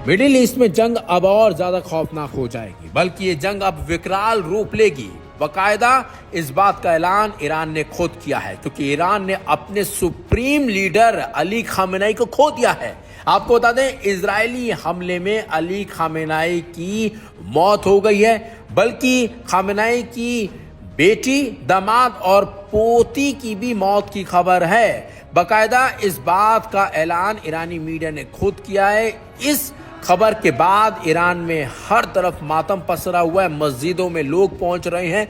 Middle east में जंग अब और ज्यादा खौफनाक हो जाएगी, बल्कि ये जंग अब विकराल रूप लेगी। बाकायदा इस बात का ऐलान ईरान ने खुद किया है, क्योंकि ईरान ने अपने सुप्रीम लीडर अली खामेनेई को खो दिया है। आपको बता दें, इजरायली हमले में अली खामेनेई की मौत हो गई है, बल्कि खामेनेई की बेटी, दामाद और पोती की भी मौत की खबर है। बाकायदा इस बात का ऐलान ईरानी मीडिया ने खुद किया है। इस खबर के बाद ईरान में हर तरफ मातम पसरा हुआ है, मस्जिदों में लोग पहुंच रहे हैं।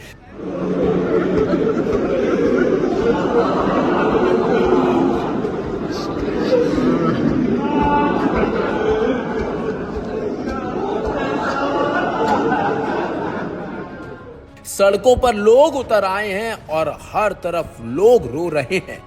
सड़कों पर लोग उतर आए हैं और हर तरफ लोग रो रहे हैं।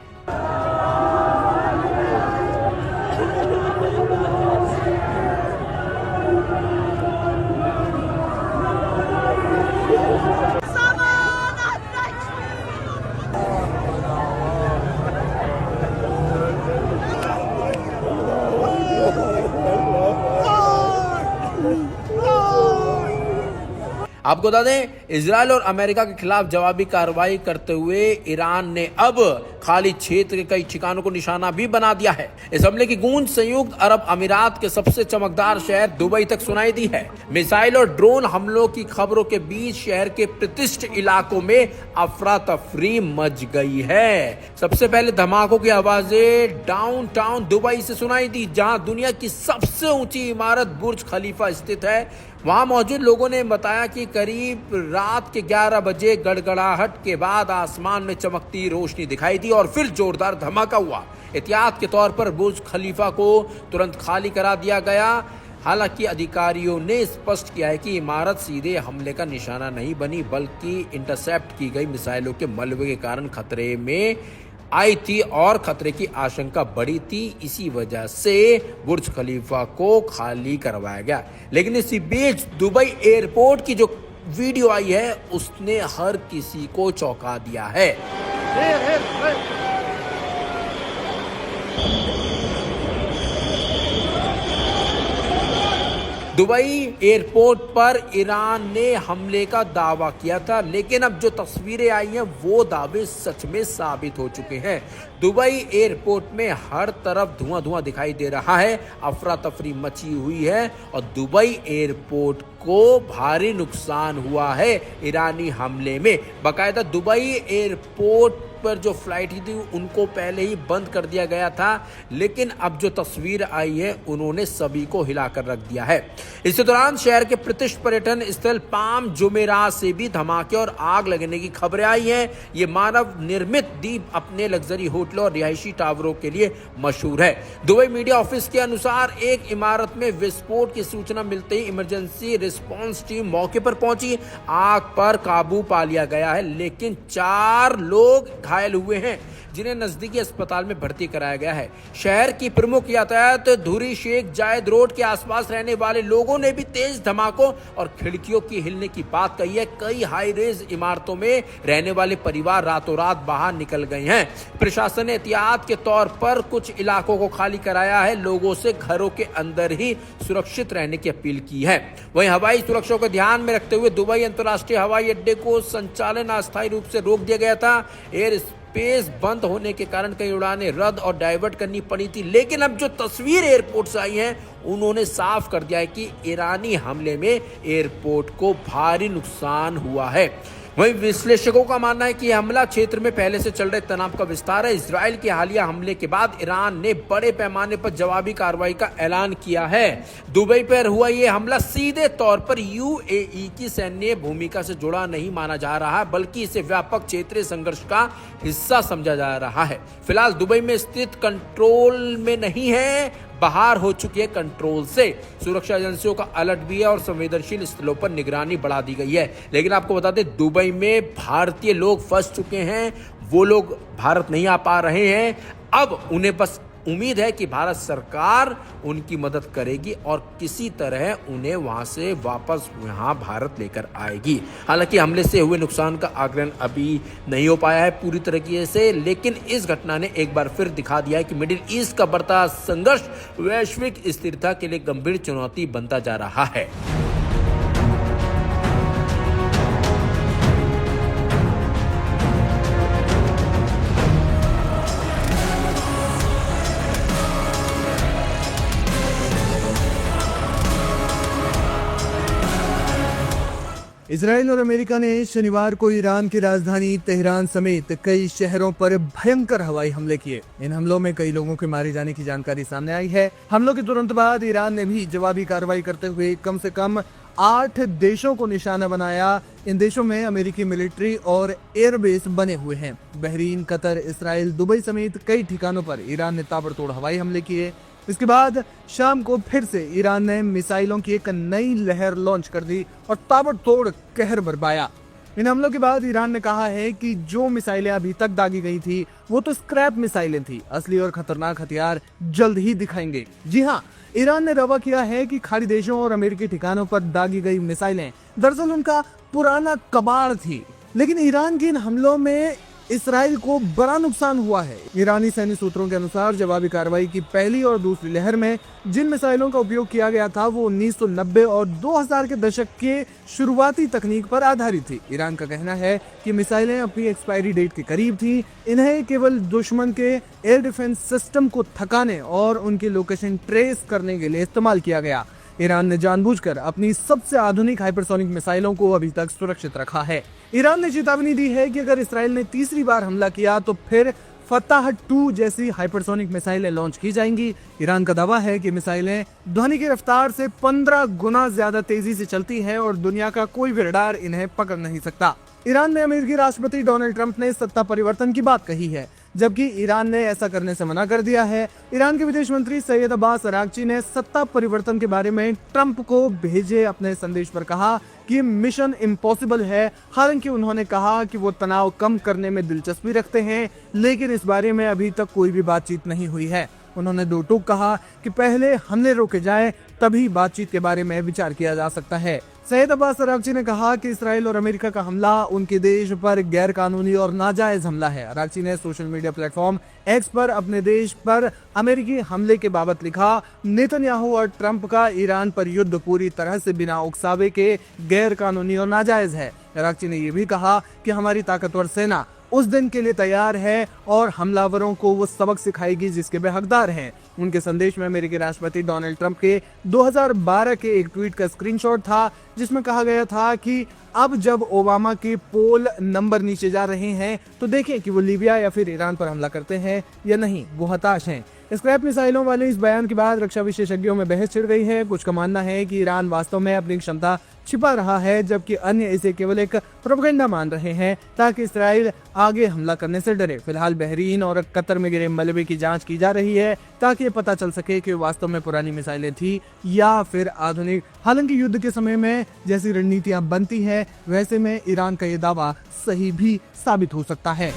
आपको बता दें, इजरायल और अमेरिका के खिलाफ जवाबी कार्रवाई करते हुए ईरान ने अब खाली क्षेत्र के कई ठिकानों को निशाना भी बना दिया है। इस हमले की गूंज संयुक्त अरब अमीरात के सबसे चमकदार शहर दुबई तक सुनाई दी है। मिसाइल और ड्रोन हमलों की खबरों के बीच शहर के प्रतिष्ठित इलाकों में अफरा तफरी मच गई है। सबसे पहले धमाकों की आवाजें डाउनटाउन दुबई से सुनाई दी, जहां दुनिया की सबसे ऊंची इमारत बुर्ज खलीफा स्थित है। वहां मौजूद लोगों ने बताया कि करीब रात के 11 बजे गड़गड़ाहट के बाद आसमान में चमकती रोशनी दिखाई दी और फिर जोरदार धमाका हुआ। एहतियात के तौर पर बुर्ज खलीफा को तुरंत खाली करा दिया गया। हालांकि अधिकारियों ने स्पष्ट किया है कि इमारत सीधे हमले का निशाना नहीं बनी, बल्कि इंटरसेप्ट की गई मिसाइलों के मलबे के कारण खतरे में आई थी और खतरे की आशंका बढ़ी थी। इसी वजह से बुर्ज खलीफा को खाली करवाया गया। लेकिन इसी बीच दुबई एयरपोर्ट की जो वीडियो आई है, उसने हर किसी को चौंका दिया है। दुबई एयरपोर्ट पर ईरान ने हमले का दावा किया था, लेकिन अब जो तस्वीरें आई हैं वो दावे सच में साबित हो चुके हैं। दुबई एयरपोर्ट में हर तरफ धुआं धुआं दिखाई दे रहा है, अफरा तफरी मची हुई है और दुबई एयरपोर्ट को भारी नुकसान हुआ है ईरानी हमले में। बाकायदा दुबई एयरपोर्ट पर जो फ्लाइट थी उनको पहले ही बंद कर दिया गया था, लेकिन अब जो तस्वीर आई है उन्होंने सभी को हिलाकर रख दिया है। इसी दौरान शहर के प्रतिष्ठित पर्यटन स्थल पाम जुमेरात से भी धमाके और आग लगने की खबरें आई हैं। ये मानव निर्मित द्वीप अपने लग्जरी होटलों और रिहायशी टावरों के लिए मशहूर है। दुबई मीडिया ऑफिस के अनुसार एक इमारत में विस्फोट की सूचना मिलते ही इमरजेंसी रिस्पांस टीम मौके पर पहुंची। आग पर काबू पा लिया गया है, लेकिन 4 लोग घायल हुए हैं, जिन्हें नजदीकी अस्पताल में भर्ती कराया गया है। शहर की प्रमुख यातायात धुरी शेख जायद रोड के आसपास रहने वाले लोगों ने भी तेज धमाकों और खिड़कियों की हिलने की बात कही है। कई हाई रेज इमारतों में रहने वाले परिवार रातों रात बाहर निकल गए हैं। प्रशासन ने एहतियात के तौर पर कुछ इलाकों को खाली कराया है, लोगों से घरों के अंदर ही सुरक्षित रहने की अपील की है। वहीं हवाई सुरक्षा को ध्यान में रखते हुए दुबई अंतर्राष्ट्रीय हवाई अड्डे को संचालन अस्थायी रूप से रोक दिया गया था। एयर स्पेस बंद होने के कारण कई उड़ानें रद्द और डाइवर्ट करनी पड़ी थी, लेकिन अब जो तस्वीर एयरपोर्ट से आई हैं उन्होंने साफ कर दिया है कि ईरानी हमले में एयरपोर्ट को भारी नुकसान हुआ है। वहीं विश्लेषकों का मानना है कि हमला क्षेत्र में पहले से चल रहे तनाव का विस्तार है। इजराइल के हालिया हमले के बाद ईरान ने बड़े पैमाने पर जवाबी कार्रवाई का ऐलान किया है। दुबई पर हुआ ये हमला सीधे तौर पर यूएई की सैन्य भूमिका से जुड़ा नहीं माना जा रहा है, बल्कि इसे व्यापक क्षेत्रीय संघर्ष का हिस्सा समझा जा रहा है। फिलहाल दुबई में स्थित कंट्रोल में नहीं है, बाहर हो चुकी है कंट्रोल से। सुरक्षा एजेंसियों का अलर्ट भी है और संवेदनशील स्थलों पर निगरानी बढ़ा दी गई है। लेकिन आपको बता दें, दुबई में भारतीय लोग फंस चुके हैं। वो लोग भारत नहीं आ पा रहे हैं। अब उन्हें बस उम्मीद है कि भारत सरकार उनकी मदद करेगी और किसी तरह उन्हें वहां से वापस यहाँ भारत लेकर आएगी। हालांकि हमले से हुए नुकसान का आकलन अभी नहीं हो पाया है पूरी तरीके से, लेकिन इस घटना ने एक बार फिर दिखा दिया है कि मिडिल ईस्ट का बढ़ता संघर्ष वैश्विक स्थिरता के लिए गंभीर चुनौती बनता जा रहा है। इजराइल और अमेरिका ने शनिवार को ईरान की राजधानी तेहरान समेत कई शहरों पर भयंकर हवाई हमले किए। इन हमलों में कई लोगों के मारे जाने की जानकारी सामने आई है। हमलों के तुरंत बाद ईरान ने भी जवाबी कार्रवाई करते हुए कम से कम 8 देशों को निशाना बनाया। इन देशों में अमेरिकी मिलिट्री और एयरबेस बने हुए हैं। बहरीन, कतर, इसराइल, दुबई समेत कई ठिकानों पर ईरान ने ताबड़तोड़ हवाई हमले किए। इसके बाद शाम को फिर से ईरान ने मिसाइलों की एक नई लहर लॉन्च कर दी और ताबड़तोड़ कहर बरपाया। इन हमलों के बाद ईरान ने कहा है कि जो मिसाइलें अभी तक दागी गई थी वो तो स्क्रैप मिसाइलें थी, असली और खतरनाक हथियार जल्द ही दिखाएंगे। जी हाँ, ईरान ने दावा किया है कि खाड़ी देशों और अमेरिकी ठिकानों पर दागी गई मिसाइलें दरअसल उनका पुराना कबाड़ थी, लेकिन ईरान के इन हमलों में इसराइल को बड़ा नुकसान हुआ है। ईरानी सैन्य सूत्रों के अनुसार जवाबी कार्रवाई की पहली और दूसरी लहर में जिन मिसाइलों का उपयोग किया गया था वो 1990 और 2000 के दशक के शुरुआती तकनीक पर आधारित थी। ईरान का कहना है कि मिसाइलें अपनी एक्सपायरी डेट के करीब थी। इन्हें केवल दुश्मन के एयर डिफेंस सिस्टम को थकाने और उनकी लोकेशन ट्रेस करने के लिए इस्तेमाल किया गया। ईरान ने जानबूझकर अपनी सबसे आधुनिक हाइपरसोनिक मिसाइलों को अभी तक सुरक्षित रखा है। ईरान ने चेतावनी दी है कि अगर इसराइल ने तीसरी बार हमला किया तो फिर फतह 2 जैसी हाइपरसोनिक मिसाइलें लॉन्च की जाएंगी। ईरान का दावा है कि मिसाइलें ध्वनि की रफ्तार से 15 गुना ज्यादा तेजी से चलती हैं और दुनिया का कोई भी रडार इन्हें पकड़ नहीं सकता। ईरान में अमेरिकी राष्ट्रपति डोनाल्ड ट्रंप ने सत्ता परिवर्तन की बात कही है, जबकि ईरान ने ऐसा करने से मना कर दिया है। ईरान के विदेश मंत्री सैयद अब्बास अरागची ने सत्ता परिवर्तन के बारे में ट्रंप को भेजे अपने संदेश पर कहा कि मिशन इम्पॉसिबल है। हालांकि उन्होंने कहा कि वो तनाव कम करने में दिलचस्पी रखते हैं, लेकिन इस बारे में अभी तक कोई भी बातचीत नहीं हुई है। उन्होंने दो टूक कहा कि पहले हमले रोके जाए, तभी बातचीत के बारे में विचार किया जा सकता है। सैयद अब्बास अरागची ने कहा कि इसराइल और अमेरिका का हमला उनके देश पर गैर कानूनी और नाजायज हमला है। अरागची ने सोशल मीडिया प्लेटफॉर्म एक्स पर अपने देश पर अमेरिकी हमले के बाबत लिखा, नेतन्याहू और ट्रंप का ईरान पर युद्ध पूरी तरह से बिना उकसावे के गैर कानूनी और नाजायज है। अरागची ने यह भी कहा कि हमारी ताकतवर सेना उस दिन के लिए तैयार है और हमलावरों को वो सबक सिखाएगी जिसके वे हकदार हैं। उनके संदेश में अमेरिकी राष्ट्रपति डोनाल्ड ट्रंप के 2012 के एक ट्वीट का स्क्रीनशॉट था, जिसमें कहा गया था कि अब जब ओबामा के पोल नंबर नीचे जा रहे हैं तो देखें कि वो लीबिया या फिर ईरान पर हमला करते हैं या नहीं, वो हताश हैं। स्क्रैप मिसाइलों वाले इस बयान के बाद रक्षा विशेषज्ञों में बहस छिड़ गई है। कुछ का मानना है कि ईरान वास्तव में अपनी क्षमता छिपा रहा है, जबकि अन्य इसे केवल एक प्रोपेगेंडा मान रहे हैं ताकि इसराइल आगे हमला करने से डरे। फिलहाल बहरीन और कतर में गिरे मलबे की जांच की जा रही है ताकि ये पता चल सके कि वास्तव में पुरानी मिसाइलें थी या फिर आधुनिक। हालांकि युद्ध के समय में जैसी रणनीतियां बनती है वैसे में ईरान का ये दावा सही भी साबित हो सकता है।